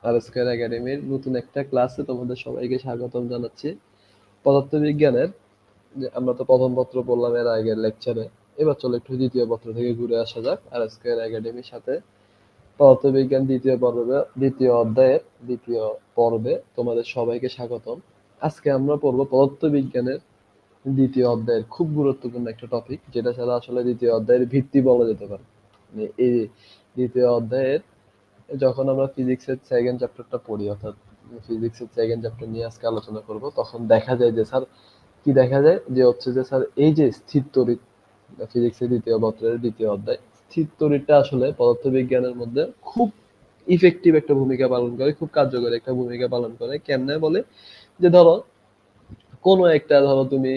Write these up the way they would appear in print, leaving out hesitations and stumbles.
আর square একাডেমির নতুন একটা ক্লাসে তোমাদের সবাইকে স্বাগতম জানাচ্ছি। পদার্থবিজ্ঞানের যে আমরা তো প্রথম পত্র পড়লাম এর আগের লেকচারে, এবার চলো একটু দ্বিতীয় পত্র থেকে ঘুরে আসা যাক আর স্কয়ার একাডেমির সাথে। পদার্থবিজ্ঞান দ্বিতীয় অধ্যায়ের দ্বিতীয় পর্বে তোমাদের সবাইকে স্বাগতম। আজকে আমরা পড়বো পদার্থবিজ্ঞানের দ্বিতীয় অধ্যায়ের খুব গুরুত্বপূর্ণ একটা টপিক, যেটা ছাড়া আসলে দ্বিতীয় অধ্যায়ের ভিত্তি বলা যেতে পারে। মানে এই দ্বিতীয় অধ্যায়ের যখন আমরা ফিজিক্সের সেকেন্ড চ্যাপ্টারটা পড়ি, অর্থাৎ ফিজিক্সের সেকেন্ড চ্যাপ্টার নিয়ে আজকে আলোচনা করব, তখন দেখা যায় যে স্যার কি দেখা যায় যে হচ্ছে যে স্যার এই যে স্থির তড়িৎ, ফিজিক্সের দ্বিতীয় পত্রের দ্বিতীয় অধ্যায়, স্থির তড়িৎটা আসলে পদার্থবিজ্ঞানের মধ্যে খুব ইফেক্টিভ একটা ভূমিকা পালন করে, খুব কার্যকরী একটা ভূমিকা পালন করে। কেমনে বলে যে ধরো কোনো একটা, ধরো তুমি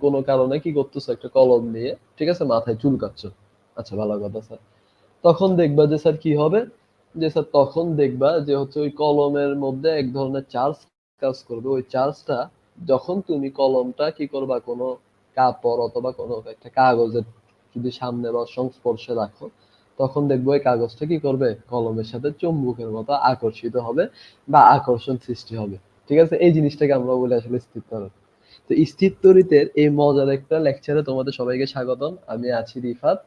কোনো কারণে কি করতেছো, একটা কলম নিয়ে ঠিক আছে মাথায় চুলকাচ্ছ। আচ্ছা, ভালো কথা স্যার। তখন দেখবা যে স্যার কি হবে, যে স্যার তখন দেখবা যে হচ্ছে ওই কলমের মধ্যে এক ধরনের চার্জ কাজ করবে। ওই চার্জটা যখন তুমি কলমটা কি করবা, কোনো কাপড় অথবা কোনো একটা কাগজের যদি সামনে বা সংস্পর্শে রাখো, তখন দেখবো ওই কাগজটা কি করবে, কলমের সাথে চুম্বকের মতো আকর্ষিত হবে বা আকর্ষণ সৃষ্টি হবে। ঠিক আছে, এই জিনিসটাকে আমরা বলি আসলে স্থির তরল। তো স্থির তড়িতের এই মজার একটা লেকচারে তোমাদের সবাইকে স্বাগতম। আমি আছি রিফাত,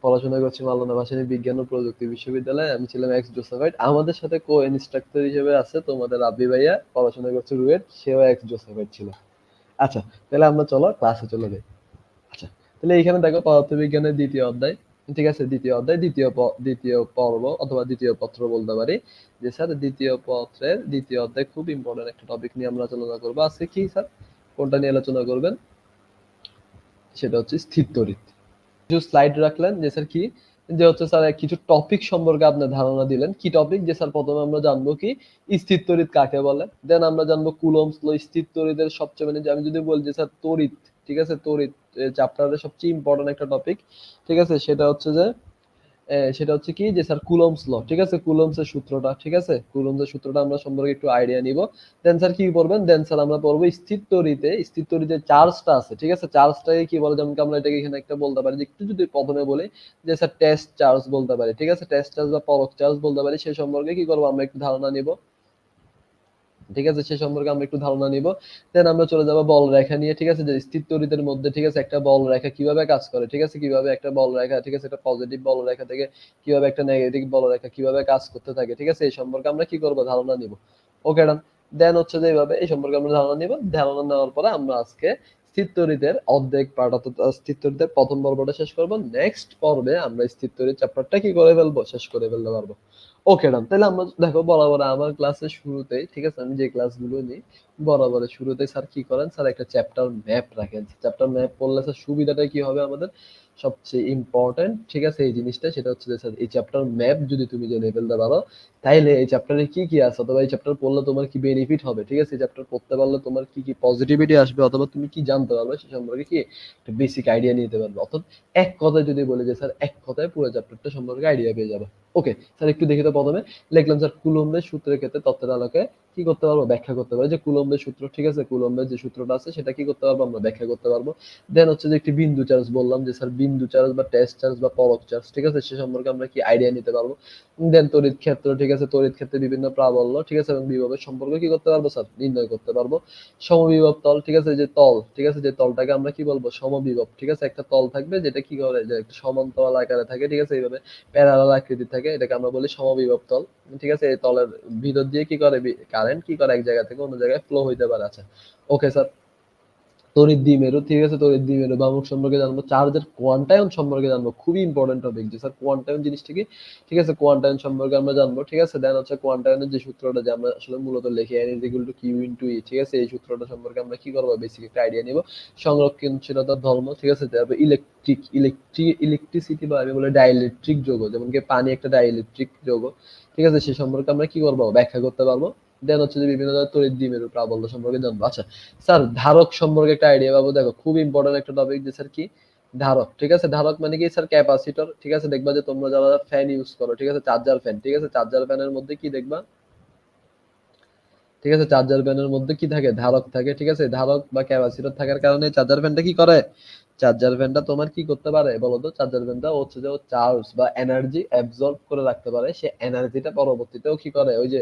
পড়াশোনা করছি মাওলানা ভাসানী বিজ্ঞান ও প্রযুক্তি বিশ্ববিদ্যালয়ে। আমি ছিলাম এক্স জোসাফাইট। আমাদের সাথে কো ইনস্ট্রাক্টর হিসেবে আছে তোমাদের রাব্বি ভাইয়া, পড়াশোনা করছে রুয়েট, সেও এক্স জোসাফাইট ছিল। আচ্ছা, তাহলে আমরা চলো ক্লাসে চলে যাই। আচ্ছা, তাহলে এখানে দেখো পদার্থবিজ্ঞানের দ্বিতীয় অধ্যায়। ঠিক আছে, দ্বিতীয় অধ্যায় দ্বিতীয় পর্ব অথবা দ্বিতীয় পত্র বলতে পারি। যে স্যার দ্বিতীয় পত্রের দ্বিতীয় অধ্যায় খুব ইম্পর্টেন্ট একটা টপিক নিয়ে আমরা আলোচনা করবো আজকে। কি স্যার, কোনটা নিয়ে আলোচনা করবেন? সেটা হচ্ছে স্থির তড়িৎ। কিছু স্লাইড রাখলেন যে স্যার কি, যে হচ্ছে স্যার কিছু টপিক সম্পর্কে আপনার ধারণা দিলেন। কি টপিক? যে স্যার প্রথমে আমরা জানবো কি স্থির তড়িৎ কাকে বলে, দেন আমরা জানবো কুলম্বস ল। স্থির তড়িতের সবচেয়ে মানে আমি যদি বলি যে স্যার তড়িৎ, ঠিক আছে, তড়িৎ চ্যাপ্টারের সবচেয়ে ইম্পর্টেন্ট একটা টপিক, ঠিক আছে, সেটা হচ্ছে কি যে স্যার কুলম্বস ল। ঠিক আছে, কুলম্বসের সূত্রটা, ঠিক আছে, কুলম্বসের সূত্রটা আমরা সম্পর্কে একটু আইডিয়া নিব। দেন স্যার কি করবেন, দেন স্যার আমরা পড়বো স্থির তড়িতে চার্জটা আছে, ঠিক আছে, চার্জটাকে কি বলে, যেমন আমরা এটাকে এখানে একটা বলতে পারি যে একটু যদি প্রথমে বলি যে স্যার টেস্ট চার্জ বলতে পারি, ঠিক আছে, টেস্ট চার্জ বা পরক চার্জ বলতে পারি। সে সম্পর্কে কি করবো, আমরা একটু ধারণা নিব। ঠিক আছে, সে সম্পর্কে আমরা একটু ধারণা নিব। দেন আমরা চলে যাবো বল রেখা নিয়ে। ঠিক আছে, যে স্থির তড়িতের মধ্যে, ঠিক আছে, একটা বল রেখা কিভাবে কাজ করে, ঠিক আছে, কিভাবে একটা বল রেখা, ঠিক আছে, একটা পজিটিভ বল রেখা থেকে কিভাবে একটা নেগেটিভ বল রেখা কিভাবে কাজ করতে থাকে, ঠিক আছে, এই সম্পর্কে আমরা কি করবো, ধারণা নিব। ওকে ডান। দেন হচ্ছে যে এইভাবে এই সম্পর্কে আমরা ধারণা নিব। ধারণা নেওয়ার পরে আমরা আজকে স্থির তড়িতের অর্ধেক পার্ট অর্থাৎ স্থির তড়িতের প্রথম পর্বটা শেষ করবো। নেক্সট পর্বে আমরা স্থির তড়িৎ চ্যাপ্টারটা কি করে ফেলবো, শেষ করে ফেলতে পারবো। ওকে ডান। তাহলে আমরা দেখো বরাবর আমার ক্লাসের শুরুতেই, ঠিক আছে, আমি যে ক্লাসগুলো নিই বরাবর শুরুতেই স্যার কি করেন, স্যার একটা চ্যাপ্টার ম্যাপ রাখেন। চ্যাপ্টার ম্যাপ পড়লে স্যার সুবিধাটা কি হবে আমাদের, সবচেয়ে ইম্পর্টেন্ট, ঠিক আছে, এই জিনিসটা, সেটা হচ্ছে যে স্যার এই চ্যাপ্টার ম্যাপ যদি তুমি জেনে ফেলতে পারো, তাইলে এই চ্যাপ্টারে কি কি আছে অথবা এই চ্যাপ্টার পড়লে তোমার কি বেনিফিট হবে, ঠিক আছে, এই চ্যাপ্টার পড়তে পারলে তোমার কি কি পজিটিভিটি আসবে অথবা তুমি কি জানতে পারবে সে সম্পর্কে কি একটা বেসিক আইডিয়া নিতে পারবে। অর্থাৎ এক কথায় যদি বলি যে স্যার এক কথায় পুরো চ্যাপ্টারটা সম্পর্কে আইডিয়া পেয়ে যাবে। ওকে স্যার, একটু দেখি তো প্রথমে লিখলাম স্যার কুলম্বের সূত্রের ক্ষেত্রে তত্ত্বের আলোকে কি করতে পারবো, ব্যাখ্যা করতে পারবো। যে কুলম্বের সূত্র, ঠিক আছে, কুলম্বের যে সূত্রটা আছে সেটা কি করতে পারবো, আমরা ব্যাখ্যা করতে পারবো। দেন হচ্ছে যে একটি বিন্দু চার্জ বললাম, যে স্যার বিন্দু চার্জ বা টেস্ট চার্জ বা পরক চার্জ, ঠিক আছে, সে সম্পর্কে আমরা কি আইডিয়া নিতে পারবো। দেন তড়িৎ ক্ষেত্র, ঠিক আছে, তড়িৎ ক্ষেত্রে বিভিন্ন প্রাবল্য, ঠিক আছে, এবং বিভবের সম্পর্কে কি করতে পারবো স্যার, নির্ণয় করতে পারবো। সমবিভব তল, ঠিক আছে, যে তল, ঠিক আছে, যে তলটাকে আমরা কি বলবো, সমবিভব, ঠিক আছে, একটা তল থাকবে যেটা কি করে, যে একটা সমান্তরাল আকারে থাকে, ঠিক আছে, এইভাবে প্যারালাল আকৃতি থাকে, এটাকে আমরা বলি সমবিভব তল। ঠিক আছে, এই তলের ভিতর দিয়ে কি করে, কারেন্ট কি করে এক জায়গা থেকে অন্য জায়গায় ফ্লো হইতে পারে। আচ্ছা, ওকে স্যার। তড়িৎ দ্বিমেরু, ঠিক আছে, তড়িৎ দ্বিমেরু বাহক সম্পর্কে জানবো। চার্জের কোয়ান্টায়ন সম্পর্কে জানবো, খুবই ইম্পর্টেন্ট টপিক যে স্যার কোয়ান্টায়ন জিনিসটা কি, ঠিক আছে, কোয়ান্টায়ন সম্পর্কে আমরা জানবো। ঠিক আছে, দেন হচ্ছে কোয়ান্টায়নের যে সূত্রটা, যে আমরা আসলে মূলত লিখি n is equal to q into e, ঠিক আছে, এই সূত্রটা সম্পর্কে আমরা কি করবো, বেসিক একটা আইডিয়া নিব। সংরক্ষণশীলতার ধর্ম, ঠিক আছে, তারপর ইলেকট্রিসিটি বা আমি বলি ডাইইলেকট্রিক যৌগ, যেমন কি পানি একটা ডাইইলেকট্রিক যৌগ, ঠিক আছে, সে সম্পর্কে আমরা কি করবো, ব্যাখ্যা করতে পারবো। দেন হচ্ছে যে বিভিন্ন ধরনের তড়িৎ দ্বিমেরু প্রাবল্য সম্পর্কে জানবো। আচ্ছা স্যার, ধারক সম্পর্কে একটা আইডিয়া পাবো। দেখো খুব ইম্পর্টেন্ট একটা টপিক যে স্যার কি ধারক, ঠিক আছে, ধারক মানে কি স্যার, ক্যাপাসিটর, ঠিক আছে, দেখবা যে তোমরা যারা ফ্যান ইউজ করো, ঠিক আছে, চার্জার ফ্যান, ঠিক আছে, চার্জার ফ্যানের মধ্যে কি দেখবা, ঠিক আছে, চার্জার ফ্যানের মধ্যে কি থাকে, ধারক থাকে, ঠিক আছে, ধারক বা ক্যাপাসিটর থাকার কারণে চার্জার ফ্যানটা কি করে, চার্জার ফ্যানটা তোমার কি করতে পারে বলো তো? চার্জার ফ্যানটা হচ্ছে যে চার্জ বা এনার্জি অ্যাবজর্ব করে রাখতে পারে। সে এনার্জিটা পরবর্তীতেও কি করে, ওই যে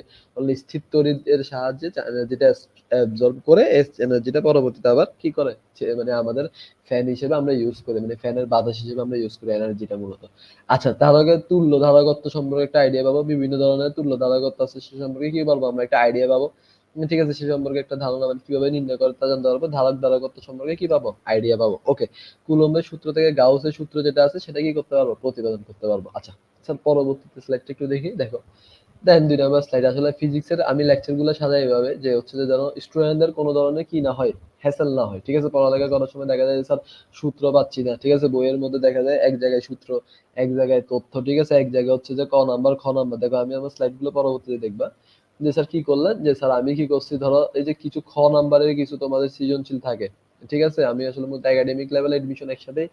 স্থির তড়িৎ সাহায্যে এনার্জিটা অ্যাবজর্ব করে এনার্জিটা পরবর্তীতে আবার কি করে, মানে আমাদের ফ্যান হিসেবে আমরা ইউজ করি, মানে ফ্যানের বাতাস হিসেবে আমরা ইউজ করি এনার্জিটা মূলত। আচ্ছা, তার আগে তুল্য ধারকত্ব সম্পর্কে একটা আইডিয়া পাবো, বিভিন্ন ধরনের তুল্য ধারকত্ব আছে সে সম্পর্কে কি বলবো আমরা, একটা আইডিয়া পাবো। ঠিক আছে, সে সম্পর্কে একটা ধারণা, মানে কিভাবে নির্ণয় করে তা জানতে পারবো। ধারক ধারকত্ব সম্পর্কে কি পাবো, আইডিয়া পাবো। ওকে, কুলম্বের সূত্র থেকে গাউসের সূত্র যেটা আছে সেটা কি করতে পারবো, প্রতিপাদন করতে পারবো। আচ্ছা স্যার, পরবর্তীতে স্লাইডটা একটু দেখি। দেখো, দেন ২ নাম্বার স্লাইড। আসলে ফিজিক্সের আমি লেকচার গুলো সাজাই এভাবে যে হচ্ছে যে যেন স্টুডেন্টদের কোনো ধরনের কি না হয়, হ্যাসেল না হয়। ঠিক আছে, পড়ালেখা করার সময় দেখা যায় যে স্যার সূত্র পাচ্ছি না। ঠিক আছে, বইয়ের মধ্যে দেখা যায় এক জায়গায় সূত্র, এক জায়গায় তথ্য, ঠিক আছে, এক জায়গায় হচ্ছে যে ক নাম্বার খ নাম্বার। দেখো আমি আমার স্লাইড গুলো পরবর্তীতে দেখবা যে স্যার কি করলেন, যে স্যার আমি কি করছি, ধরো এই যে কিছু খ নাম্বারের কিছু তোমাদের সৃজনশীল থাকে। ঠিক আছে, আমি আসলে মূলত একাডেমিক লেভেল এডমিশন একসাথে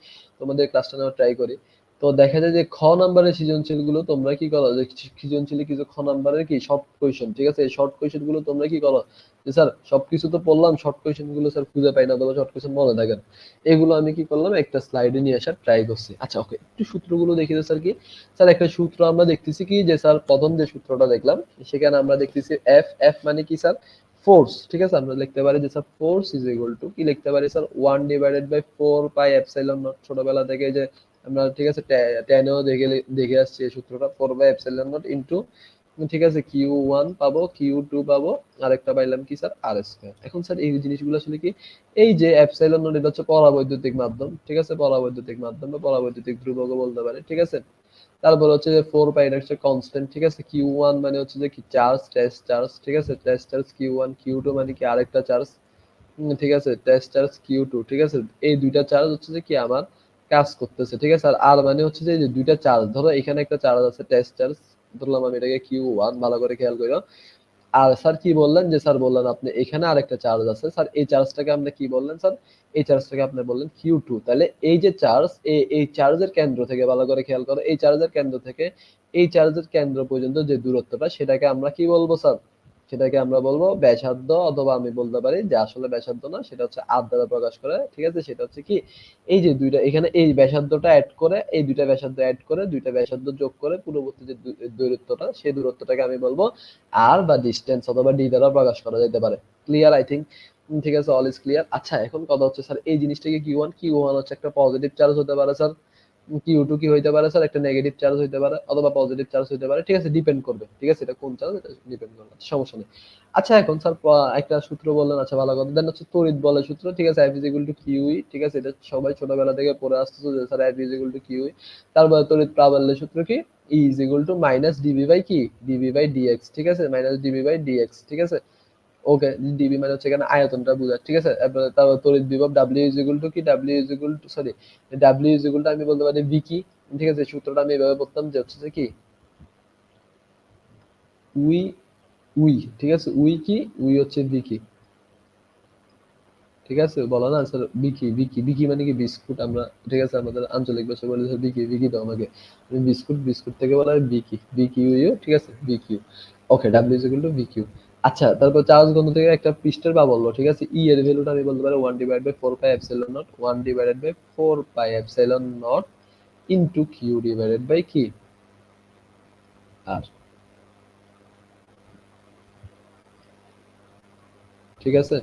তোমাদের ক্লাসটা নেওয়ার ট্রাই করি। তো দেখা যায় যে খ নাম্বারের সৃজনশীল গুলো তোমরা কি করো, যে সৃজনশীলে কিছু খ নাম্বারের কি শর্ট কোয়েশ্চেন, ঠিক আছে, এই শর্ট কোয়েশ্চেন গুলো তোমরা কি করো, যে স্যার সবকিছু তো পড়লাম, শর্ট কোয়েশ্চেন গুলো স্যার খুঁজে পাই না, অথবা শর্ট কোয়েশ্চেন মনে থাকে না। এগুলো আমি কি করলাম, একটা স্লাইডে নিয়ে আসার ট্রাই করছি। আচ্ছা ওকে, একটু সূত্রগুলো দেখি স্যার কি। স্যার একটা সূত্র আমরা দেখতেছি কি, যে স্যার প্রথম যে সূত্রটা দেখলাম সেখানে আমরা দেখতেছি এফ, এফ মানে কি স্যার, ফোর্স। ঠিক আছে, আমরা লিখতে পারি যে sir force is equal two কি লিখতে পারি স্যার, 1/4 পাই এপসাইলন নট। ছোটবেলা থেকে যে আমরা, ঠিক আছে, টেনেও দেখে আসছি এই সূত্রটা, 4/এপসাইলন নট ইন্টু, ঠিক আছে, Q1 পাবো, Q2 পাবো, আরেকটা পাইলাম কি স্যার, আর স্কয়ার। এখন স্যার এই জিনিসগুলো আসলে কি, এই যে এপসাইলন নট এটা হচ্ছে পরাবৈদ্যুতিক মাধ্যম। ঠিক আছে, পরাবৈদ্যুতিক মাধ্যম বা পরাবৈদ্যুতিক ধ্রুবকও বলতে পারে। ঠিক আছে, তারপর হচ্ছে যে 4 পাই, এটা হচ্ছে কনস্ট্যান্ট। ঠিক আছে, Q1 মানে হচ্ছে যে কি চার্জ, টেস্ট চার্জ। ঠিক আছে, টেস্ট চার্জ Q1, Q2 মানে কি আরেকটা চার্জ। ঠিক আছে, টেস্ট চার্জ Q2। ঠিক আছে, এই দুইটা চার্জ হচ্ছে যে কি আমার কাজ করতেছে। ঠিক আছে, আর আর মানে হচ্ছে যে এই যে দুইটা চার্জ, ধরো এখানে একটা চার্জ আছে টেস্ট চার্জ, ধরলাম আমি এটাকে Q1, ভালো করে খেয়াল করো। আর স্যার কি বললেন, যে স্যার বললেন আপনি এখানে আরেকটা চার্জ আছে স্যার, এই চার্জটাকে আপনি কি বললেন স্যার, এই চার্জটাকে আপনি বললেন Q2। তাহলে এই যে চার্জ, এই চার্জের কেন্দ্র থেকে, ভালো করে খেয়াল করো, এই চার্জের কেন্দ্র থেকে এই চার্জের কেন্দ্র পর্যন্ত যে দূরত্বটা, সেটাকে আমরা কি বলবো স্যার, সেটাকে আমরা বলবো ব্যাসার্ধ, অথবা আমি বলতে পারি যে আসলে ব্যাসার্ধ না, সেটা হচ্ছে আর দ্বারা প্রকাশ করে। ঠিক আছে, সেটা হচ্ছে কি, এই যে দুইটা এখানে এই ব্যাসার্ধটা অ্যাড করে, এই দুইটা ব্যাসার্ধ অ্যাড করে, দুইটা ব্যাসার্ধ যোগ করে পূর্ববর্তী যে দূরত্বটা, সেই দূরত্বটাকে আমি বলবো আর বা ডিসটেন্স, অথবা ডি দ্বারা প্রকাশ করা যেতে পারে। Clear I think. ঠিক আছে, অল ইজ ক্লিয়ার। আচ্ছা এখন কথা হচ্ছে স্যার, এই জিনিসটাকে Q1 হচ্ছে একটা পজিটিভ চার্জ হতে পারে স্যার, Q2 কি হইতে পারে স্যার, একটা নেগেটিভ চার্জ হইতে পারে, অথবা পজিটিভ চার্জ হইতে পারে। ঠিক আছে, ডিপেন্ড করবে। ঠিক আছে, এটা কোন চার্জ, এটা ডিপেন্ড করবে, সমস্যা নেই। আচ্ছা এখন স্যার একটা সূত্র বললেন, আচ্ছা ভালো কথা। দেন হচ্ছে তড়িৎ বলের সূত্র। ঠিক আছে, F is equal to QE। ঠিক আছে, এটা সবাই ছোটবেলা থেকে পড়ে আসতেছে যে sir F is equal to QE। তারপরে তড়িৎ প্রাবল্যের সূত্র কি, E is equal to minus DB by কি, ডিবি বাই ডিএক্স। ঠিক আছে, মাইনাস ডিবি বাই ডিএক্স। ঠিক আছে, ওকে, ডিবি মানে হচ্ছে এখানে আয়তনটা বোঝায়। ঠিক আছে, তারপর তড়িৎ বিভব ডাব্লিউ ইজ ইকুয়াল টু কি, W is equal two sorry, W is equal two আমি বলতে পারি ভি কি। ঠিক আছে, সূত্রটা আমি এভাবে বলতাম যে হচ্ছে যে কি, উই, উই। ঠিক আছে, উই কি, উই হচ্ছে ভি কি। ঠিক আছে, বলো না স্যার বিকি, বিকি, বিকি মানে কি বিস্কুট আমরা। ঠিক আছে, আমাদের আঞ্চলিক ভাষায় বলে স্যার বিকি, বিকি দাও আমাকে। বিস্কুট, বিস্কুট থেকে বলা হয় বিকি, বিকিউ ইউ। ঠিক আছে, BQ. Okay, W is equal to BQ. আচ্ছা, তারপর চার্জ ঘনত্ব থেকে একটা পৃষ্ঠের বা বললো। ঠিক আছে, ই এর ভ্যালুটা আমি বলতে পারি 1/4 pi epsilon nought, 1/4 pi epsilon nought into Q divided by কি, আর। ঠিক আছে,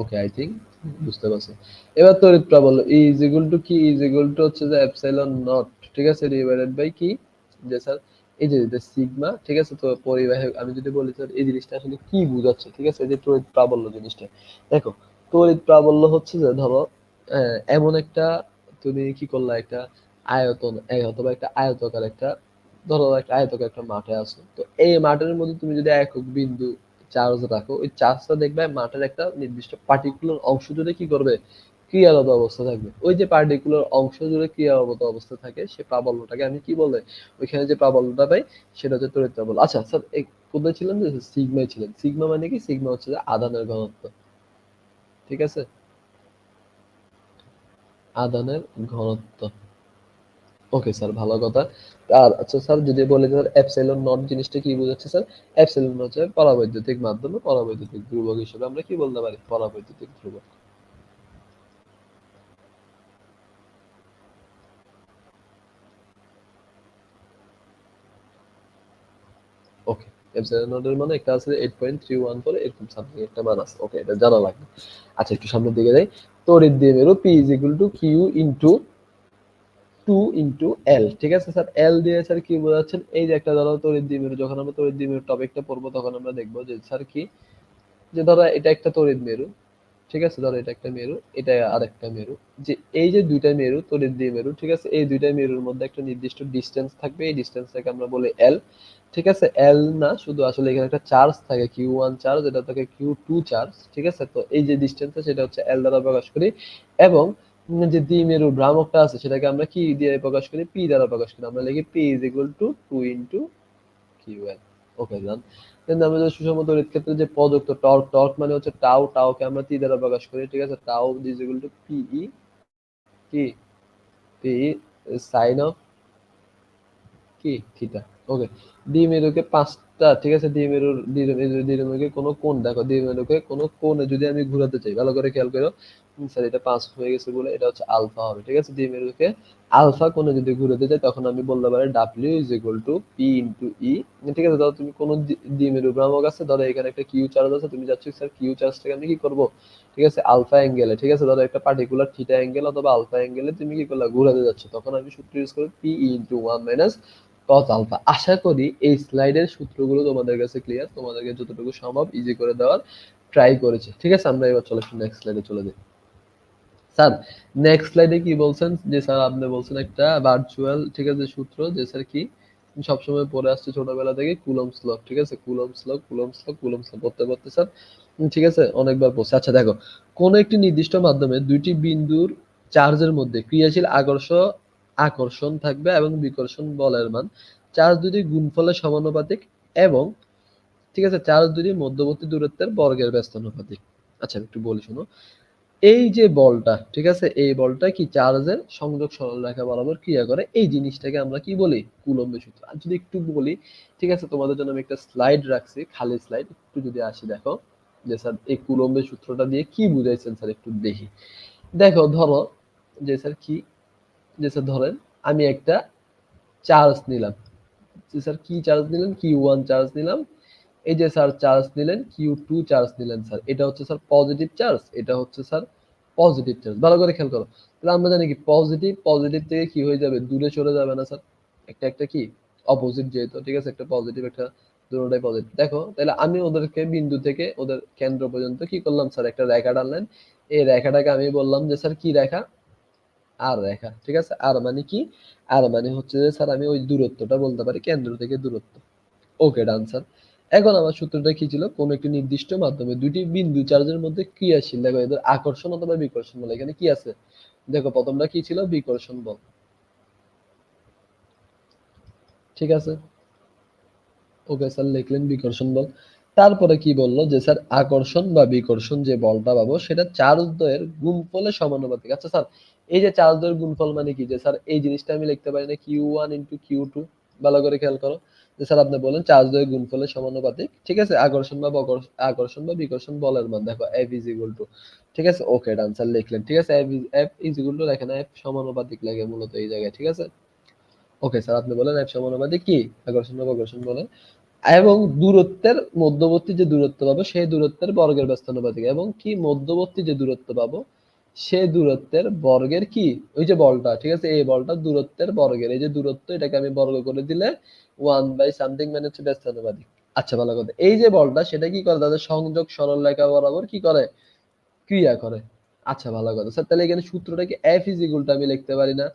ওকে, আই থিঙ্ক বুঝতে পারছো। এবার তড়িৎ প্রাবল্য ই ইজ ইকুয়াল টু কি, ইজ ইকুয়াল টু হচ্ছে যে এপসাইলন নট। ঠিক আছে, ডিভাইডেড বাই কি, যে স্যার এই যে সিগমা। ঠিক আছে, তো পরিবাহী আমি যদি বলি স্যার এই জিনিসটা আসলে কি বোঝাচ্ছে। ঠিক আছে, এই যে তড়িৎ প্রাবল্য জিনিসটা, দেখো তড়িৎ প্রাবল্য হচ্ছে যে ধরো এমন একটা, তুমি কি করলা, একটা আয়তন অথবা একটা আয়তকার একটা, ধরো একটা আয়তকার একটা মাঠে আছো, তো এই মাঠের মধ্যে তুমি যদি একক বিন্দু চার্জ রাখো, ওই চার্জটা দেখবে মাঠের একটা নির্দিষ্ট পার্টিকুলার অংশ জুড়ে কি করবে, ক্রিয়ারত অবস্থা থাকবে। ওই যে পার্টিকুলার অংশ জুড়ে ক্রিয়ারত অবস্থা থাকে, সে প্রাবল্যটাকে আমি কি বলে, ওইখানে যে প্রাবল্যটা পাই সেটা হচ্ছে তড়িৎ প্রাবল্য। আচ্ছা স্যার, কোথায় ছিলেন, যে সিগমায় ছিলেন। সিগমা মানে কি, সিগমা হচ্ছে যে আধানের ঘনত্ব। ঠিক আছে, আধানের ঘনত্ব। ওকে স্যার, ভালো কথা। আর আচ্ছা স্যার, যদি বলি স্যার এপসাইলন নট জিনিসটা কি বোঝাচ্ছে স্যার, এপসাইলন হচ্ছে পরাবৈদ্যুতিক মাধ্যমে পরাবৈদ্যুতিক ধ্রুবক হিসেবে আমরা কি বলতে পারি, পরাবৈদ্যুতিক ধ্রুবক। ওকে, এপসিলন নট এর মানে একটা আছে 8.314 এরকম সামথিং একটা মান আছে। ওকে, এটা জানা লাগবে। আচ্ছা, একটু সামনের দিকে যাই। তড়িৎ দ্বিমেরু P is equal to Q into 2 into L। ঠিক আছে স্যার, L দিয়ে স্যার কি বোঝাচ্ছেন? এই যে একটা ধরো তড়িৎ দ্বিমেরু, যখন আমরা তড়িৎ দ্বিমেরু টপিকটা পড়বো তখন আমরা দেখবো যে স্যার কি, যে ধরো এটা একটা তড়িৎ মেরু, ঠিক আছে, ধরো এটা একটা মেরু, এটা আরেকটা মেরু, যে এই যে দুইটা মেরু তড়িৎ দ্বিমেরু, ঠিক আছে, এই দুইটা মেরুর মধ্যে একটা নির্দিষ্ট ডিসটেন্স থাকবে, এই ডিসটেন্সটাকে আমরা বলি এল। ঠিক আছে, এল না শুধু, আসলে এখানে একটা চার্জ থাকে Q1 চার্জ, এটা থাকে Q2 চার্জ। ঠিক আছে, তো এই যে ডিসটেন্সটা সেটা হচ্ছে এল দ্বারা প্রকাশ করি, এবং যে দ্বিমেরু ভ্রামকটা আছে সেটাকে আমরা কি দিয়ে প্রকাশ করি? পি দ্বারা প্রকাশ করি। আমরা লিখি P is equal to 2 into QL. Okay জান। দেন আমরা যে সুষম তড়িৎ ক্ষেত্রে যে প্রদত্ত টর্ক, টর্ক মানে হচ্ছে টাউ, টাউকে আমরা টি দ্বারা প্রকাশ করি। ঠিক আছে, টাউ ইজ ইকুয়াল টু পিই, কি পিই সাইন অফ কি থিটা। ওকে, দ্বিমেরুকে পাঁচটা, ঠিক আছে, দ্বিমেরুর দ্বিমেরুকে কোনো কোণ, দেখো দ্বিমেরুকে কোনো কোণে যদি আমি ঘোরাতে চাই, ভালো করে খেয়াল করো। স্যার এটা 5 হয়ে গেছে বলে এটা হচ্ছে আলফা হবে। ঠিক আছে, দ্বিমেরুকে আলফা কোণে যদি ঘুরাতে চাই তখন আমি বলতে পারি W is equal to P into E. ঠিক আছে, ধরো তুমি কোনো দ্বিমেরু ভ্রামক আছে, ধরো এখানে একটা কিউ চার্জ আছে, তুমি যাচ্ছ স্যার কিউ চার্জটাকে আমি কি করব, ঠিক আছে, আলফা অ্যাঙ্গেলে, ঠিক আছে, ধরো একটা পার্টিকুলার থিটা অ্যাঙ্গেল অথবা আলফা অ্যাঙ্গেলে তুমি কি করলা, ঘুরাতে যাচ্ছ, তখন আমি সূত্র ইউজ করব P into 1 minus cos alpha. আশা করি এই স্লাইডের সূত্রগুলো তোমাদের কাছে ক্লিয়ার, তোমাদেরকে যতটুকু সম্ভব ইজি করে দেওয়ার ট্রাই করেছে। ঠিক আছে, আমরা এবার চলো নেক্সট স্লাইডে চলে যাই। স্যার নেক্সট স্লাইডে কি বলছেন, যে স্যার আপনি বলছেন একটা ভার্চুয়াল, ঠিক আছে, সূত্র, যে স্যার কি সবসময় পড়ে আসছে ছোটবেলা থেকে, কুলম্বস ল। ঠিক আছে, Coulomb's law, Coulomb's law, Coulomb's law পড়তে পড়তে স্যার, ঠিক আছে, অনেকবার পড়ছে। আচ্ছা দেখো, কোন একটি নির্দিষ্ট মাধ্যমে দুইটি বিন্দুর চার্জের মধ্যে ক্রিয়াশীল আকর্ষণ থাকবে এবং বিকর্ষণ বলের মান চার্জ দুটির গুণফলের সমানুপাতিক, এবং ঠিক আছে, চার্জ দুটির মধ্যবর্তী দূরত্বের বর্গের ব্যস্তানুপাতিক। আচ্ছা আমি একটু বলি শোনো। এই যে বলটা, ঠিক আছে, এই বলটা কি চার্জের সংযোগ সরলরেখা বরাবর ক্রিয়া করে, এই জিনিসটাকে আমরা কি বলি? কুলম্বের সূত্র। আর যদি একটু বলি, ঠিক আছে, তোমাদের জন্য আমি একটা স্লাইড রাখছি, খালি স্লাইড, একটু যদি আসি দেখো, যে স্যার এই কুলম্বের সূত্রটা দিয়ে কি বুঝাইছেন স্যার, একটু দেখি। দেখো ধরো, যে স্যার কি, যে স্যার ধরেন আমি একটা চার্জ নিলাম, যে স্যার কি চার্জ নিলেন, Q1 চার্জ নিলাম, এই যে স্যার চার্জ নিলেন Q2 চার্জ নিলেন স্যার, এটা হচ্ছে স্যার পজিটিভ চার্জ, এটা হচ্ছে স্যার পজিটিভ চার্জ। ভালো করে খেয়াল করো, তাহলে আমরা জানি কি পজিটিভ, পজিটিভ থেকে কি হয়ে যাবে, দূরে সরে যাবে না স্যার, একটা একটা কি অপোজিট যেহেতু, ঠিক আছে, একটা পজিটিভ একটা, দুটোটাই পজিটিভ। দেখো তাহলে আমি ওদেরকে বিন্দু থেকে ওদের কেন্দ্র পর্যন্ত কি করলাম স্যার, একটা রেখা টানলেন, এই রেখাটাকে আমি বললাম যে স্যার কি রেখা, আর রেখা। ঠিক আছে, আর মানে কি, আর মানে হচ্ছে যে স্যার আমি ওই দূরত্বটা বলতে পারি, কেন্দ্র থেকে দূরত্ব। ওকে ডান স্যার। এখন আমার সূত্রটা কি ছিল, কোন একটি নির্দিষ্ট মাধ্যমে দুইটি বিন্দু চার্জের মধ্যে ক্রিয়াশীল, দেখো এদের আকর্ষণ অথবা বিকর্ষণ বল, এখানে কি আছে, দেখো প্রথমটা কি ছিল, বিকর্ষণ বল। ঠিক আছে, ওকে স্যার লিখলেন বিকর্ষণ বল। তারপরে কি বললো, যে স্যার আকর্ষণ বা বিকর্ষণ যে বলটা পাবো সেটা চার্জ দ্বয়ের গুণফলের সমানুপাতিক। আচ্ছা স্যার, এই যে চার্জ দ্বয়ের গুণফল মানে কি, যে স্যার এই জিনিসটা আমি লিখতে পারি না Q1 ইনটু Q2, ভালো করে খেয়াল করো, যে স্যার আপনি বলেন চার্জ দ্বয়ের গুণফলের সমানুপাতিক, ঠিক আছে, আকর্ষণ বা বিকর্ষণ বলের মান, দেখো F ইজ ইকুয়াল টু, ঠিক আছে, ওকে ডান স্যার লিখলেন, ঠিক আছে, F ইজ ইকুয়াল টু, এখানে F সমানুপাতিক লাগে মূলত এই জায়গায়। ঠিক আছে, ওকে স্যার আপনি বলেন F সমানুপাতিক কি, আকর্ষণ বা বিকর্ষণ বলের, এবং দূরত্বের মধ্যবর্তী যে দূরত্ব পাবো সেই দূরত্বের বর্গের ব্যস্তানুপাতিক, এবং কি মধ্যবর্তী যে দূরত্ব পাবো সেই দূরত্বের বর্গের কি, ওই যে বলটা, ঠিক আছে, এই বলটা দূরত্বের বর্গের, এই যে দূরত্ব এটাকে আমি বর্গ করে দিলে 1/সামথিং মানে হচ্ছে ব্যস্তানুপাতিক। আচ্ছা ভালো কথা, এই যে বলটা সেটা কি করে, তাদের সংযোগ সরল রেখা বরাবর কি করে, ক্রিয়া করে। আচ্ছা ভালো কথা স্যার, তাহলে এখানে সূত্রটা কি F ইজ ইকুয়াল টু আমি লিখতে পারি না,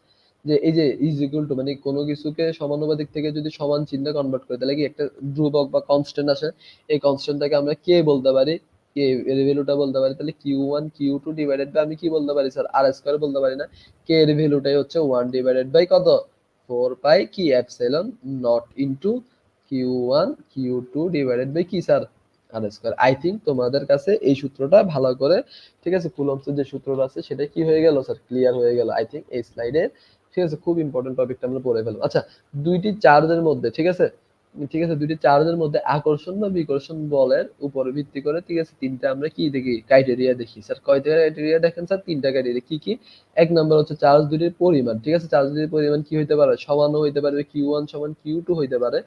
যে এই যে ইজ ইকুয়াল টু মানে কোনো কিছুকে সমানুপাতিক থেকে যদি সমান চিহ্নে কনভার্ট করে, তাহলে কি একটা ধ্রুবক বা কনস্ট্যান্ট আসে, এই কনস্ট্যান্টটাকে আমরা কে বলতে পারি, কে এর ভ্যালুটা বলতে পারি, তাহলে Q1 Q2 ডিভাইডেড বাই আমি কি বলতে পারি স্যার, আর স্কয়ার বলতে পারি না, কে এর ভ্যালুটাই হচ্ছে 1 ডিভাইডেড বাই কত, 4 পাই কি epsilon naught into Q1 Q2 divided by কি sir, R square. I think তোমাদের কাছে এই সূত্রটা ভালো করে, ঠিক আছে, কুলম্বসের যে সূত্রটা আছে সেটা কি হয়ে গেল স্যার, ক্লিয়ার হয়ে গেল আই থিংক এই স্লাইডে। ঠিক আছে, খুব ইম্পর্টেন্ট টপিকটা আমরা পড়ে ফেলবো। আচ্ছা, দুইটি চার্জের মধ্যে, ঠিক আছে, ঠিক আছে, দুইটি চার্জের মধ্যে আকর্ষণ বা বিকর্ষণ বলের উপর ভিত্তি করে, ঠিক আছে, তিনটা আমরা কি দেখি, ক্রাইটেরিয়া দেখি স্যার। কয়টা ক্রাইটেরিয়া দেখেন স্যার? তিনটা ক্রাইটেরিয়া। কি কি? এক নম্বর হচ্ছে চার্জ দুটির পরিমাণ, ঠিক আছে, চার্জ দুটির পরিমাণ কি হইতে পারে, সমানও হইতে পারে, Q1 সমান Q2 হইতে পারে,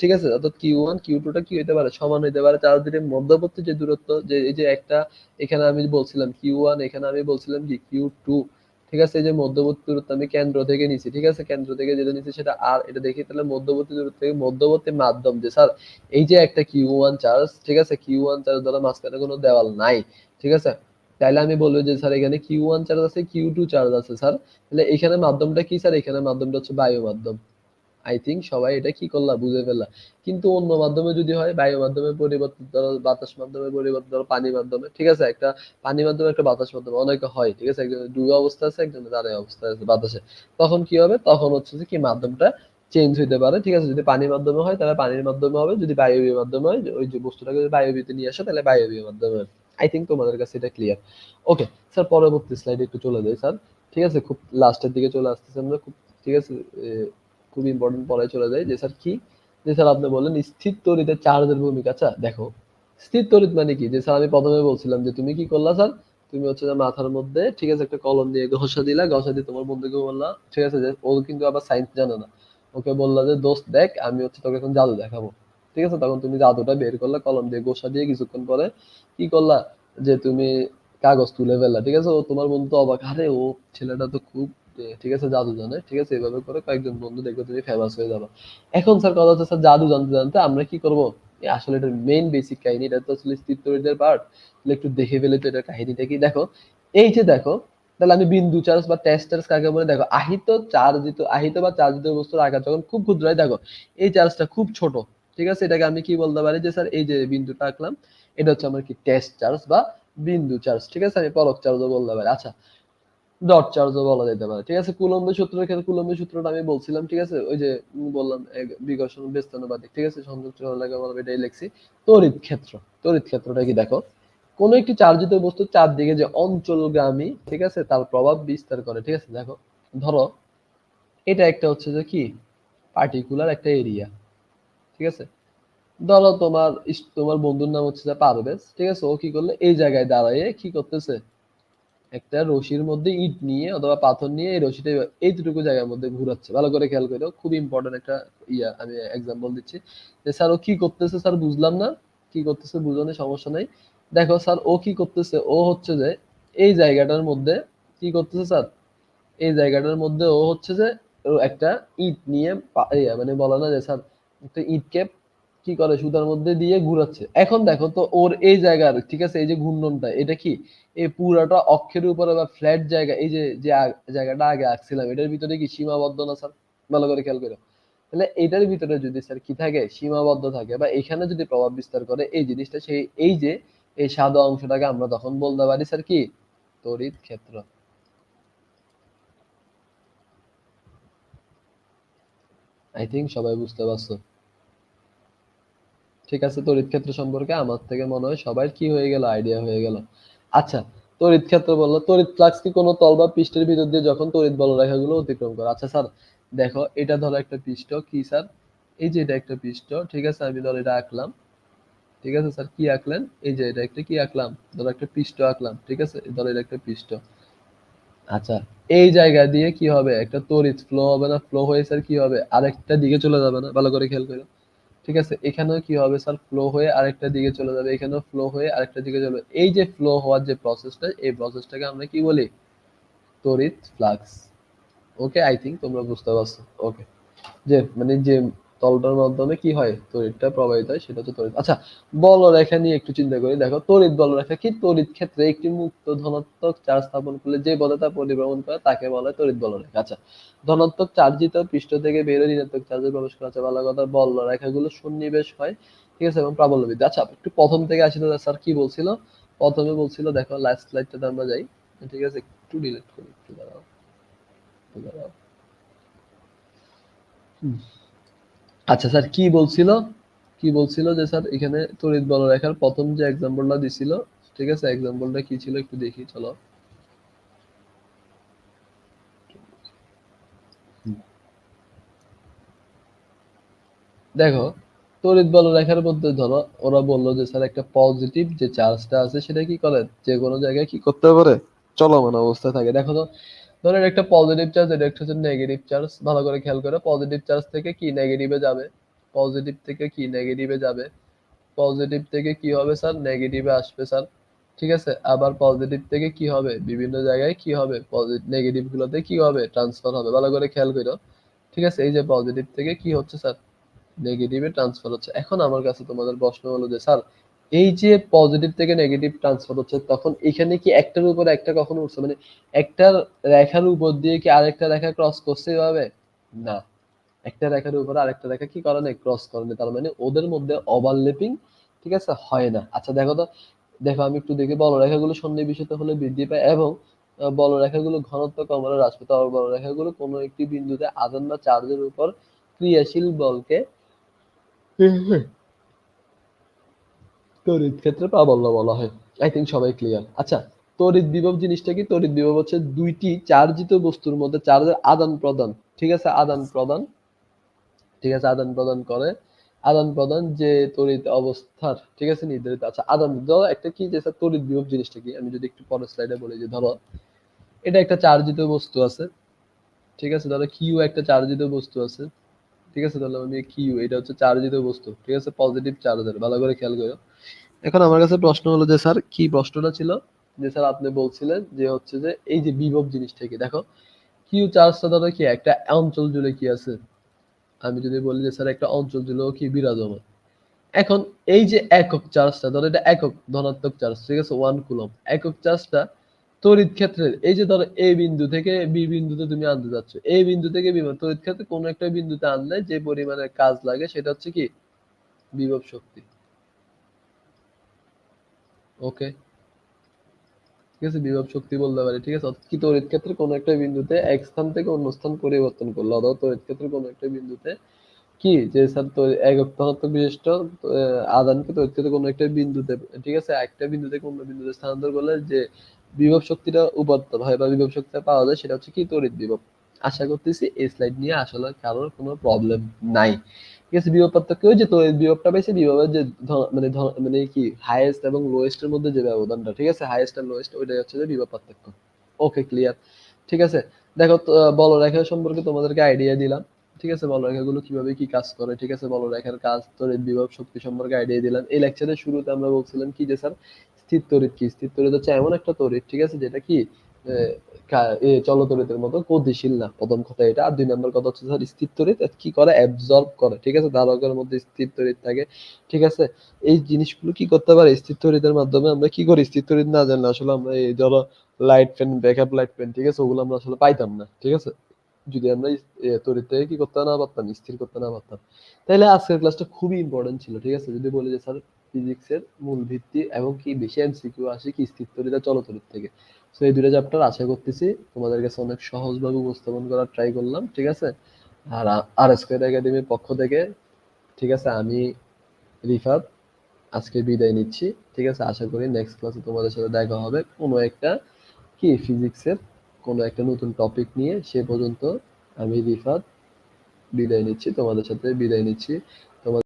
ঠিক আছে, অর্থাৎ Q1 Q2 টা কি হইতে পারে, সমান হইতে পারে। চার্জ দুটির মধ্যবর্তী যে দূরত্ব, যে এই যে একটা এখানে আমি বলছিলাম Q1, এখানে আমি বলছিলাম কি Q2, ঠিক আছে, এই যে মধ্যবর্তী দূরত্ব আমি কেন্দ্র থেকে নিছি, ঠিক আছে, কেন্দ্র থেকে যেটা নিছি সেটা আর, এটা দেখি তাহলে মধ্যবর্তী দূরত্ব থেকে মধ্যবর্তী মাধ্যম, যে স্যার এই যে একটা Q1 চার্জ, ঠিক আছে, Q1 চার্জ ধরো মাঝখানে কোনো দেওয়াল নাই, ঠিক আছে, তাইলে আমি বলবো যে স্যার এখানে Q1 চার্জ আছে, Q2 চার্জ আছে স্যার, তাহলে এখানে মাধ্যমটা কি স্যার, এখানে মাধ্যমটা হচ্ছে বায়ু মাধ্যম। আই থিঙ্ক সবাই এটা কি করলা, বুঝে ফেললা। কিন্তু অন্য মাধ্যমে যদি হয়, বায়ু মাধ্যমে পরিবর্তন, ধরো বাতাস মাধ্যমে পরিবর্তন, ধরো পানি মাধ্যমে, ঠিক আছে, একটা পানি মাধ্যমে একটা বাতাস মাধ্যমে অনেকে হয়, ঠিক আছে, একজনের ডুবে অবস্থা আছে, একজনের দাঁড়ায় অবস্থা আছে বাতাসে, তখন কি হবে, তখন হচ্ছে যে কি মাধ্যমটা চেঞ্জ হইতে পারে, ঠিক আছে, যদি পানির মাধ্যমে হয় তাহলে পানির মাধ্যমে হবে, যদি বায়বীয় মাধ্যমে হয়, ওই যে বস্তুটাকে যদি বায়বীতে নিয়ে আসে তাহলে বায়বীয় মাধ্যমে হবে। আই থিঙ্ক তোমাদের কাছে এটা ক্লিয়ার। ওকে স্যার, পরবর্তী স্লাইডে একটু চলে যাই স্যার, ঠিক আছে, খুব লাস্টের দিকে চলে আসতেছে আমরা, খুব, ঠিক আছে, খুব ইম্পর্টেন্ট পড়ায় চলে যায়, যে স্যার কি, যে স্যার আপনি বললেন স্থির তড়িতে চার্জের ভূমিকা। আচ্ছা দেখো, স্থির তড়িৎ মানে কি, যে স্যার আমি প্রথমে বলছিলাম যে তুমি কি করলা স্যার, তুমি হচ্ছে যে মাথার মধ্যে, ঠিক আছে, একটা কলম দিয়ে ঘষা দিলা, ঘষা দিয়ে তোমার বন্ধুকে বললা, ঠিক আছে, যে ও কিন্তু আবার সায়েন্স জানে না, ওকে বললা যে দোস্ত দেখ আমি হচ্ছে তোকে এখন জাদু দেখাবো, ঠিক আছে, তখন তুমি জাদুটা বের করলা কলম দিয়ে ঘষা দিয়ে, কিছুক্ষণ পরে কি করলা, যে তুমি কাগজ তুলে ফেললা, ঠিক আছে, ও তোমার বন্ধু তো অবাক, আরে ও ছেলেটা তো খুব ঠিক আছে জাদু জানে, ঠিক আছে, এভাবে করে কয়েকজন বন্ধু দেখবে তুমি ফেমাস হয়ে যাবে। এখন স্যার কথা হচ্ছে স্যার, জাদু জানতে জানতে আমরা কি করব, আসলে এটার মেইন বেসিক কাহিনী, এটা তো আসলে স্থিরতরিদের পার্ট, একটু দেখে ফেলে তো এটা কাহিনীটা কি দেখো, এই যে দেখো, তাহলে আমি বিন্দু চার্জ বা টেস্ট চার্জ কাকে বলে, দেখো আহিত বা চার্জিত বস্তুর আঘাত যখন খুব ক্ষুদ্র হয়, দেখো এই চার্জটা খুব ছোট, ঠিক আছে, এটাকে আমি কি বলতে পারি, যে স্যার এই যে বিন্দুটা আঁকলাম, এটা হচ্ছে আমার কি টেস্ট চার্জ বা বিন্দু চার্জ, ঠিক আছে, আমি পলক চার্জও বলতে পারি। আচ্ছা, ডট চার্জও বলা যেতে পারে, ঠিক আছে, কুলম্বের সূত্রের ক্ষেত্রে কুলম্বের সূত্রটা আমি বলছিলাম, ঠিক আছে, ওই যে বললাম বিকর্ষণ ব্যস্তানুপাতিক, ঠিক আছে, সংযোগ চলনাকে বলা হয়, এটাই লিখছি। তড়িৎ ক্ষেত্র, তড়িৎ ক্ষেত্রটা কি দেখো, কোন একটি চার্জিত বস্তু চারদিকে যে অঞ্চলগামী, ঠিক আছে, তার প্রভাব বিস্তার করে, ঠিক আছে, দেখো ধরো এটা একটা হচ্ছে যে কি পার্টিকুলার একটা এরিয়া, ঠিক আছে, ধরো তোমার বন্ধুর নাম হচ্ছে যে পারভেজ, ঠিক আছে, ও কি করলে এই জায়গায় দাঁড়ায় কি করতেছে, একটা রশির মধ্যে ইট নিয়ে অথবা পাথর নিয়ে এই রশিটা এইটুকু জায়গার মধ্যে ঘুরাচ্ছে, ভালো করে খেয়াল করো, খুব ইম্পর্টেন্ট একটা আমি এক্সাম্পল দিচ্ছি, যে স্যার ও কি করতেছে স্যার, বুঝলাম না, কি করতেছে বুঝলে সমস্যা নাই, দেখো স্যার ও কি করতেছে, ও হচ্ছে যে এই জায়গাটার মধ্যে কি করতেছে স্যার, এই জায়গাটার মধ্যে ও হচ্ছে যে ও একটা ইট নিয়ে মানে বলে না যে স্যার একটা ইটকে কি করে সুতার মধ্যে দিয়ে ঘুরাচ্ছে, এখন দেখো তো ওর এই জায়গার, ঠিক আছে, এই যে ঘূর্ণনটা এটা কি এই পুরাটা অক্ষের উপরে বা ফ্ল্যাট জায়গা, এই যে যে জায়গাটা আগে আঁকছিলাম এটার ভিতরে কি সীমাবদ্ধ না স্যার, ভালো করে খেয়াল করো, তাহলে এটার ভিতরে যদি স্যার কি থাকে, সীমাবদ্ধ থাকে, বা এখানে যদি প্রভাব বিস্তার করে এই জিনিসটা, সেই এই যে এই সাদা অংশটাকে আমরা তখন বলতে পারি স্যার কি, তড়িৎ ক্ষেত্র। আই থিঙ্ক সবাই বুঝতে পারছো, ঠিক আছে, তড়িৎ ক্ষেত্র সম্পর্কে আমার থেকে মনে হয় সবার কি হয়ে গেল, আইডিয়া হয়ে গেল। আচ্ছা, তড়িৎ ক্ষেত্র বললো, তড়িৎ ফ্লাক্স কি কোনো তল বা পৃষ্ঠের ভিতর দিয়ে যখন তড়িৎ বলরেখাগুলো অতিক্রম করে। আচ্ছা স্যার দেখো, এটা ধরো একটা পৃষ্ঠ, কি স্যার, এই যে এটা একটা পৃষ্ঠ, ঠিক আছে, আমি ধরো এটা আঁকলাম, ঠিক আছে স্যার, কি আঁকলেন, এই যে এটা একটা কি আঁকলাম, ধরো একটা পৃষ্ঠ আঁকলাম, ঠিক আছে, ধরো এটা একটা পৃষ্ঠ। আচ্ছা, এই জায়গা দিয়ে কি হবে, একটা তড়িৎ ফ্লো হবে না, ফ্লো হয়ে স্যার কি হবে, আরেকটা দিকে চলে যাবে না, ভালো করে খেয়াল করো, ঠিক আছে, এখানেও কি হবে স্যার, ফ্লো হয়ে আরেকটা দিকে চলে যাবে, এখানেও ফ্লো হয়ে আরেকটা দিকে যাবে, এই যে ফ্লো হওয়ার যে প্রসেসটা, এই প্রসেসটাকে আমরা কি বলি, তড়িৎ ফ্লাক্স। ওকে, আই থিঙ্ক তোমরা বুঝতে পারছো। ওকে, যে মানে যে তলটার মাধ্যমে কি হয়, তড়িৎটা প্রবাহিত হয়, সেটা হচ্ছে তড়িৎ। আচ্ছা, বলরেখা নিয়ে একটু চিন্তা করি, দেখো তড়িৎ বলরেখা কি, তড়িৎ ক্ষেত্রে একটি মুক্ত ধনাত্মক চার্জ স্থাপন করলে যে পথে তা পরিভ্রমণ করে তাকে বলা হয় তড়িৎ বলরেখা। আচ্ছা, ধনাত্মক চার্জিত পৃষ্ঠ থেকে বেরোয় ঋণাত্মক চার্জে প্রবেশ করা, আছে ভালো কথা, বলরেখাগুলো সন্নিবেশ হয়, ঠিক আছে, এবং প্রাবল্য বৃদ্ধি। আচ্ছা, একটু প্রথম থেকে আসি তো, স্যার কি বলছিল, প্রথমে বলছিল, দেখো লাস্ট স্লাইডটাতে আমরা যাই, ঠিক আছে, একটু ডিলিট করি, একটু দাঁড়াও, একটু দাঁড়াও। হুম। আচ্ছা স্যার কি বলছিল, কি বলছিল যে স্যার এখানে তড়িৎ বলরেখার প্রথম যে এক্সাম্পলটা দিছিল, ঠিক আছে, এক্সাম্পলটা কি ছিল একটু দেখি চলো। হুম। দেখো, তড়িৎ বলরেখার মধ্যে ধরো ওরা বললো যে স্যার একটা পজিটিভ যে চার্জটা আছে সেটা কি করে যে কোনো জায়গায় কি করতে পারে, চলমান অবস্থায় থাকে। দেখো তো, ধরেন একটা পজিটিভ চার্জ, এটা একটা হচ্ছে নেগেটিভ চার্জ, ভালো করে খেয়াল করো। পজিটিভ চার্জ থেকে কি নেগেটিভে যাবে, পজিটিভ থেকে কি নেগেটিভে যাবে, পজিটিভ থেকে কি হবে স্যার, নেগেটিভে আসবে স্যার। ঠিক আছে, আবার পজিটিভ থেকে কি হবে, বিভিন্ন জায়গায় কি হবে, নেগেটিভ গুলোতে কি হবে, ট্রান্সফার হবে। ভালো করে খেয়াল করো। ঠিক আছে, এই যে পজিটিভ থেকে কি হচ্ছে স্যার, নেগেটিভে ট্রান্সফার হচ্ছে। এখন আমার কাছে তোমাদের প্রশ্ন হলো যে স্যার, এই যে পজিটিভ থেকে নেগেটিভ ট্রান্সফার হচ্ছে, তখন এখানে কি একটার উপর একটা কখনো উঠছে, মানে একটা রেখার উপর দিয়ে কি আরেকটা রেখা ক্রস করছে এভাবে? না, একটা রেখার উপর আরেকটা রেখা কি করে না, ক্রস করে না। তার মানে ওদের মধ্যে ওভারল্যাপিং, ঠিক আছে, হয় না। আচ্ছা দেখো তো, দেখো আমি একটু দেখি, বলরেখাগুলো সন্নিবেশিত হলে বৃদ্ধি পায় এবং বলরেখাগুলো ঘনত্ব কম হলে হ্রাস পায়। তবে বলরেখাগুলো কোনো একটি বিন্দুতে আধান বা চার্জের উপর ক্রিয়াশীল বলকে তড়িৎ ক্ষেত্রে প্রাবল্য বলা হয়। আই থিঙ্ক সবাই ক্লিয়ার। আচ্ছা, তড়িৎ বিভব জিনিসটা কি? তড়িৎ বিভব হচ্ছে দুইটি চার্জিত বস্তুর মধ্যে চার্জের আদান প্রদান। ঠিক আছে, আদান প্রদান, ঠিক আছে, আদান প্রদান করে, আদান প্রদান যে তড়িৎ অবস্থার, ঠিক আছে, নির্ধারিত। আচ্ছা, আদান, ধরো একটা কি যে স্যার তড়িৎ বিভব জিনিসটা কি, আমি যদি একটু পরের স্লাইডে বলি যে ধরো এটা একটা চার্জিত বস্তু আছে। ঠিক আছে, ধরো কিউ একটা চার্জিত বস্তু আছে। ঠিক আছে, তাহলে আমি কিউ, এটা হচ্ছে চার্জিত বস্তু। ঠিক আছে, পজিটিভ চার্জের, ভালো করে খেয়াল করো। এখন আমার কাছে প্রশ্ন হলো যে স্যার কি প্রশ্নটা ছিল, যে স্যার আপনি বলছিলেন যে হচ্ছে যে এই যে বিভব জিনিসটা কি, দেখো কিউ চার্জটা ধরো কি একটা অঞ্চল জুড়ে কি আছে, আমি যদি বলি যে স্যার একটা অঞ্চল জুড়েও কি বিরাজমান। এখন এই যে একক চার্জটা, ধরো এটা একক ধনাত্মক চার্জ, ঠিক আছে, 1 কুলম্ব একক চার্জটা তড়িৎ ক্ষেত্রের, এই যে ধরো এ বিন্দু থেকে বি বিন্দুতে তুমি আনতে যাচ্ছ, এ বিন্দু থেকে বি, তড়িৎ ক্ষেত্রে কোনো একটা বিন্দুতে আনলে যে পরিমাণের কাজ লাগে সেটা হচ্ছে কি বিভব শক্তি। ওকে, ঠিক আছে, বিভব শক্তি বলতে পারি। ঠিক আছে, অর্থাৎ কি তড়িৎ ক্ষেত্রে কোনো একটা বিন্দুতে এক স্থান থেকে অন্য স্থান পরিবর্তন করলো, অথবা তড়িৎ ক্ষেত্রে কোনো একটা বিন্দুতে কি যে স্যার একক ধনাত্মক বিশিষ্ট আধানকে তড়িৎ ক্ষেত্রে কোনো একটা বিন্দুতে, ঠিক আছে, একটা বিন্দু থেকে অন্য বিন্দুতে স্থানান্তর করলে যে বিভব শক্তিটা উৎপন্ন হয় বা বিভব শক্তিটা পাওয়া যায় সেটা হচ্ছে কি তড়িৎ বিভব। আশা করতেছি এই স্লাইড নিয়ে আসলে কারোর কোনো প্রবলেম নাই। ঠিক আছে, বিভব পার্থক্য ওই যে তড়িৎ বিভবটা পাইছে, বিভবের যে মানে কি হাইয়েস্ট এবং লোয়েস্ট এর মধ্যে যে ব্যবধানটা, ঠিক আছে, হাইয়েস্ট আর লোয়েস্ট, ওইটাই হচ্ছে যে বিভব পার্থক্য। ওকে, ক্লিয়ার। ঠিক আছে, দেখো তো, বলরেখা সম্পর্কে তোমাদেরকে আইডিয়া দিলাম। ঠিক আছে, বলরেখাগুলো কিভাবে কি কাজ করে, ঠিক আছে, বলরেখার কাজ, তড়িৎ বিভব শক্তি সম্পর্কে আইডিয়া দিলাম। এই লেকচারের শুরুতে আমরা বলছিলাম কি যে স্যার স্থির তড়িৎ কি, স্থির তড়িৎ হচ্ছে এমন একটা তড়িৎ, ঠিক আছে, যেটা কি চলতড়িতের মতো গতিশীল না, প্রথম কথা এটা। আর দুই নম্বর কথা হচ্ছে স্যার স্থির তড়িৎ কি করে, অ্যাবজর্ব করে। ঠিক আছে, ধারকের মধ্যে স্থির তড়িৎ থাকে। ঠিক আছে, এই জিনিসগুলো কি করতে পারে, স্থির তড়িতের মাধ্যমে আমরা কি করি, স্থির তড়িৎ না জানলে আসলে আমরা এই ধরো light fan, backup light fan, ঠিক আছে, ওগুলো আমরা আসলে পাইতাম না। ঠিক আছে, যদি আমরা তড়িৎটাকে কি করতে না পারতাম, স্থির করতে না পারতাম। তাইলে আজকের ক্লাসটা খুবই ইম্পর্টেন্ট ছিল। ঠিক আছে, যদি বলি যে স্যার ফিজিক্সের মূল ভিত্তি এবং কি বেশি এমসিকিউ আসে কি স্থির তড়িৎ আর চলতড়িৎ থেকে। সো এই দুটো চ্যাপ্টার আশা করতেছি তোমাদের কাছে অনেক সহজভাবে উপস্থাপন করার ট্রাই করলাম। ঠিক আছে, আর আর স্কয়ার একাডেমির পক্ষ থেকে, ঠিক আছে, আমি রিফাত আজকে বিদায় নিচ্ছি। ঠিক আছে, আশা করি নেক্সট ক্লাসে তোমাদের সাথে দেখা হবে কোনো একটা কি ফিজিক্সের কোনো একটা নতুন টপিক নিয়ে। সে পর্যন্ত আমি রিফাত বিদায় নিচ্ছি, তোমাদের সাথে বিদায় নিচ্ছি।